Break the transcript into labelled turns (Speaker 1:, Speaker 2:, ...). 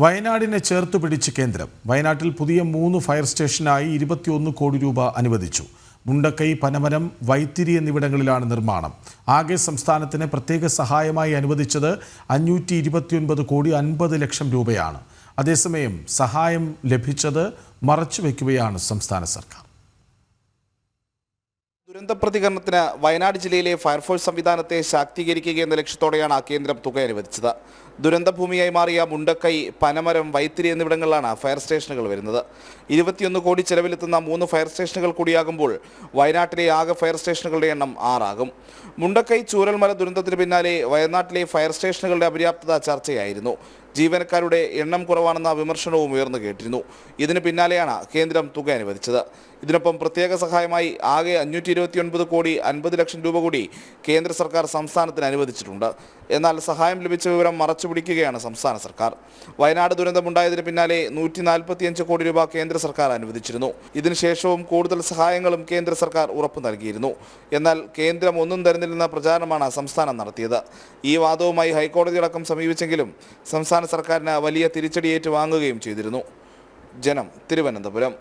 Speaker 1: വയനാടിനെ ചേർത്ത് പിടിച്ച് കേന്ദ്രം. വയനാട്ടിൽ പുതിയ 3 ഫയർ സ്റ്റേഷനായി 21 കോടി രൂപ അനുവദിച്ചു. മുണ്ടക്കൈ, പനമരം, വൈത്തിരി എന്നിവിടങ്ങളിലാണ് നിർമ്മാണം. ആകെ സംസ്ഥാനത്തിന് പ്രത്യേക സഹായമായി അനുവദിച്ചത് 529 കോടി 50 ലക്ഷം രൂപയാണ്. അതേസമയം സഹായം ലഭിച്ചത് മറച്ചുവെക്കുകയാണ് സംസ്ഥാന സർക്കാർ.
Speaker 2: ദുരന്ത പ്രതികരണത്തിന് വയനാട് ജില്ലയിലെ ഫയർഫോഴ്സ് സംവിധാനത്തെ ശാക്തീകരിക്കുക എന്ന ലക്ഷ്യത്തോടെയാണ് കേന്ദ്രം തുക അനുവദിച്ചത്. ദുരന്തഭൂമിയായി മാറിയ മുണ്ടക്കൈ, പനമരം, വൈത്തിരി എന്നിവിടങ്ങളിലാണ് ഫയർ സ്റ്റേഷനുകൾ വരുന്നത്. 21 കോടി ചെലവിലെത്തുന്ന 3 ഫയർ സ്റ്റേഷനുകൾ കൂടിയാകുമ്പോൾ വയനാട്ടിലെ ആകെ ഫയർ സ്റ്റേഷനുകളുടെ എണ്ണം 6 ആകും. മുണ്ടക്കൈ ചൂരൽമല ദുരന്തത്തിന് പിന്നാലെ വയനാട്ടിലെ ഫയർ സ്റ്റേഷനുകളുടെ അപര്യാപ്തത ചർച്ചയായിരുന്നു. ജീവനക്കാരുടെ എണ്ണം കുറവാണെന്ന വിമർശനവും ഉയർന്നു കേട്ടിരുന്നു. ഇതിന് പിന്നാലെയാണ് കേന്ദ്രം തുക അനുവദിച്ചത്. ഇതിനൊപ്പം പ്രത്യേക സഹായമായി ആകെ 529 കോടി 50 ലക്ഷം രൂപ കൂടി കേന്ദ്ര സർക്കാർ സംസ്ഥാനത്തിന് അനുവദിച്ചിട്ടുണ്ട്. എന്നാൽ സഹായം ലഭിച്ച വിവരം മറച്ചുപിടിക്കുകയാണ് സംസ്ഥാന സർക്കാർ. വയനാട് ദുരന്തമുണ്ടായതിന് പിന്നാലെ 145 കോടി രൂപ കേന്ദ്ര സർക്കാർ അനുവദിച്ചിരുന്നു. ഇതിനുശേഷവും കൂടുതൽ സഹായങ്ങളും കേന്ദ്ര സർക്കാർ ഉറപ്പു നൽകിയിരുന്നു. എന്നാൽ കേന്ദ്രം ഒന്നും തരുന്നില്ലെന്ന പ്രചാരണമാണ് സംസ്ഥാനം നടത്തിയത്. ഈ വാദവുമായി ഹൈക്കോടതിയടക്കം സമീപിച്ചെങ്കിലും സംസ്ഥാന സർക്കാരിന് വലിയ തിരിച്ചടിയേറ്റ് വാങ്ങുകയും ചെയ്തിരുന്നു. ജനം, തിരുവനന്തപുരം.